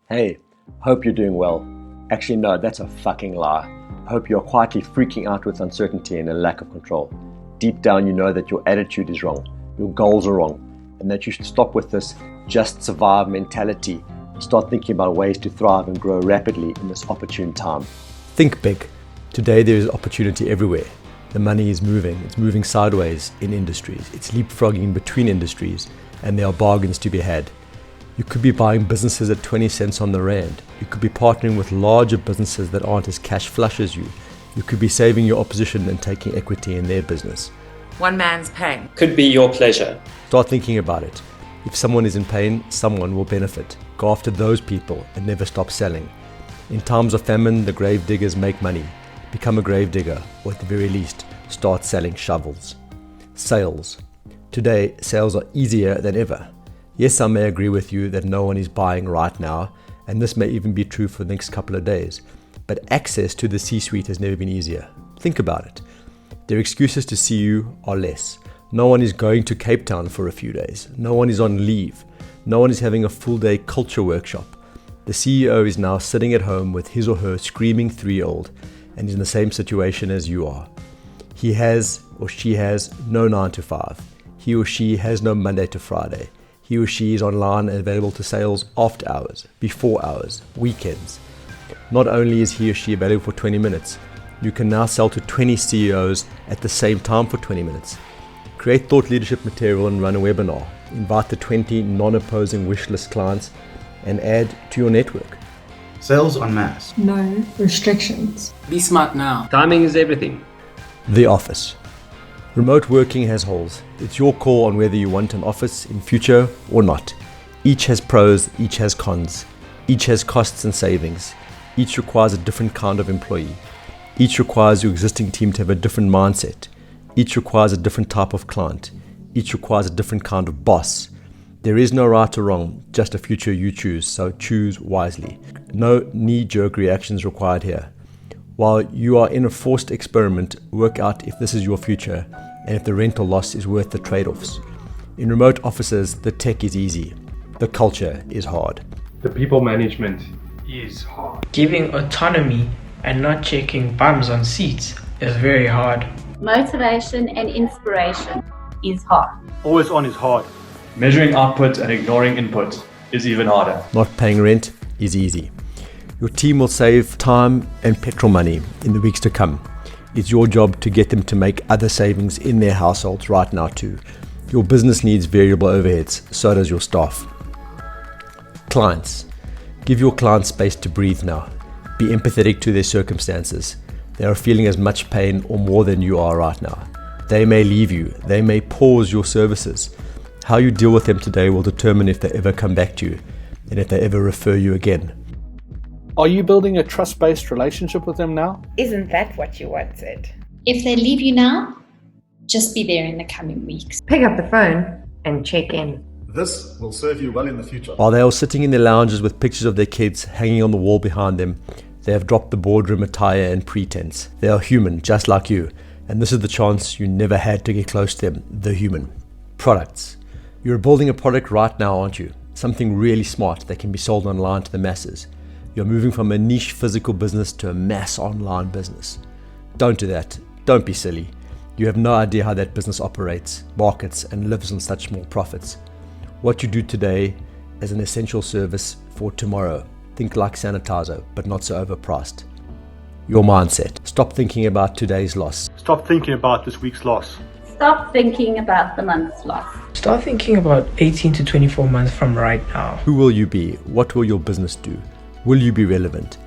Hey, hope you're doing well. Actually, no, that's a fucking lie. I hope you're quietly freaking out with uncertainty and a lack of control. Deep down, you know that your attitude is wrong, your goals are wrong, and that you should stop with this just survive mentality and start thinking about ways to thrive and grow rapidly in this opportune time. Think big. Today there is opportunity everywhere. The money is moving. It's moving sideways in industries. It's leapfrogging between industries, and there are bargains to be had. You could be buying businesses at 20 cents on the rand. You could be partnering with larger businesses that aren't as cash flush as you. You could be saving your opposition and taking equity in their business. One man's pain could be your pleasure. Start thinking about it. If someone is in pain, someone will benefit. Go after those people and never stop selling. In times of famine, the gravediggers make money. Become a gravedigger, or at the very least, start selling shovels. Sales. Today, sales are easier than ever. Yes, I may agree with you that no one is buying right now, and this may even be true for the next couple of days, but access to the C-suite has never been easier. Think about it. Their excuses to see you are less. No one is going to Cape Town for a few days. No one is on leave. No one is having a full-day culture workshop. The CEO is now sitting at home with his or her screaming 3-year-old and is in the same situation as you are. He has or she has no 9 to 5. He or she has no Monday to Friday. He or she is online and available to sales after hours, before hours, weekends. Not only is he or she available for 20 minutes, you can now sell to 20 CEOs at the same time for 20 minutes. Create thought leadership material and run a webinar. Invite the 20 non-opposing wishlist clients and add to your network. Sales en masse. No restrictions. Be smart now. Timing is everything. The office. Remote working has holes. It's your call on whether you want an office in future or not. Each has pros, each has cons. Each has costs and savings. Each requires a different kind of employee. Each requires your existing team to have a different mindset. Each requires a different type of client. Each requires a different kind of boss. There is no right or wrong, just a future you choose, so choose wisely. No knee-jerk reactions required here. While you are in a forced experiment, work out if this is your future and if the rental loss is worth the trade-offs. In remote offices, the tech is easy. The culture is hard. The people management is hard. Giving autonomy and not checking bums on seats is very hard. Motivation and inspiration is hard. Always on is hard. Measuring output and ignoring input is even harder. Not paying rent is easy. Your team will save time and petrol money in the weeks to come. It's your job to get them to make other savings in their households right now too. Your business needs variable overheads, so does your staff. Clients. Give your clients space to breathe now. Be empathetic to their circumstances. They are feeling as much pain or more than you are right now. They may leave you. They may pause your services. How you deal with them today will determine if they ever come back to you and if they ever refer you again. Are you building a trust-based relationship with them now? Isn't that what you wanted? If they leave you now, just be there in the coming weeks. Pick up the phone and check in. This will serve you well in the future. While they are sitting in their lounges with pictures of their kids hanging on the wall behind them, they have dropped the boardroom attire and pretense. They are human, just like you, and this is the chance you never had to get close to them, the human. Products. You're building a product right now, aren't you? Something really smart that can be sold online to the masses. You're moving from a niche physical business to a mass online business. Don't do that. Don't be silly. You have no idea how that business operates, markets, and lives on such small profits. What you do today is an essential service for tomorrow. Think like sanitizer, but not so overpriced. Your mindset. Stop thinking about today's loss. Stop thinking about this week's loss. Stop thinking about the month's loss. Start thinking about 18 to 24 months from right now. Who will you be? What will your business do? Will you be relevant?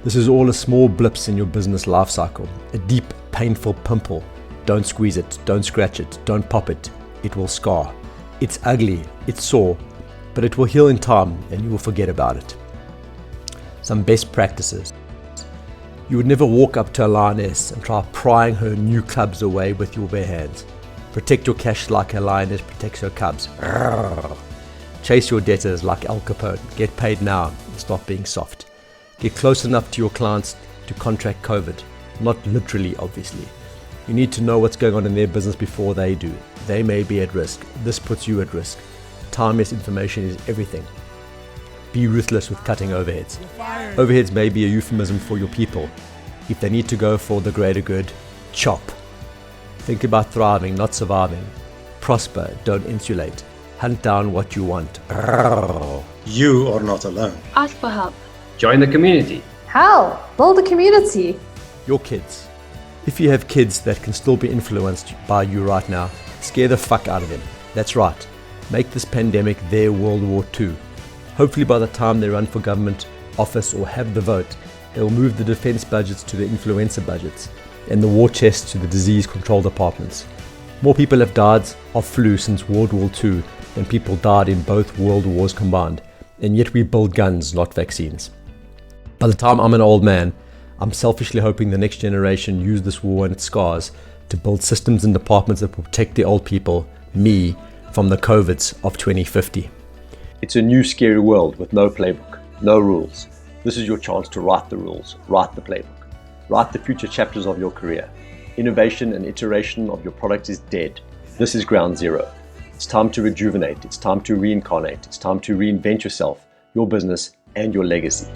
This is all a small blips in your business life cycle. A deep, painful pimple. Don't squeeze it. Don't scratch it. Don't pop it. It will scar. It's ugly. It's sore. But it will heal in time and you will forget about it. Some best practices. You would never walk up to a lioness and try prying her new cubs away with your bare hands. Protect your cash like a lioness protects her cubs. Arrgh. Chase your debtors like Al Capone. Get paid now and stop being soft. Get close enough to your clients to contract COVID. Not literally, obviously. You need to know what's going on in their business before they do. They may be at risk. This puts you at risk. Time-based information is everything. Be ruthless with cutting overheads. Overheads may be a euphemism for your people. If they need to go for the greater good, chop. Think about thriving, not surviving. Prosper, don't insulate. Hunt down what you want. You are not alone. Ask for help. Join the community. How? Build a community. Your kids. If you have kids that can still be influenced by you right now, scare the fuck out of them. That's right. Make this pandemic their World War II. Hopefully by the time they run for government office or have the vote, they will move the defense budgets to the influenza budgets and the war chests to the disease control departments. More people have died of flu since World War II than people died in both world wars combined, and yet we build guns, not vaccines. By the time I'm an old man, I'm selfishly hoping the next generation use this war and its scars to build systems and departments that protect the old people, me, from the COVIDs of 2050. It's a new scary world with no playbook, no rules. This is your chance to write the rules, write the playbook, write the future chapters of your career. Innovation and iteration of your product is dead. This is ground zero. It's time to rejuvenate. It's time to reincarnate. It's time to reinvent yourself, your business, and your legacy.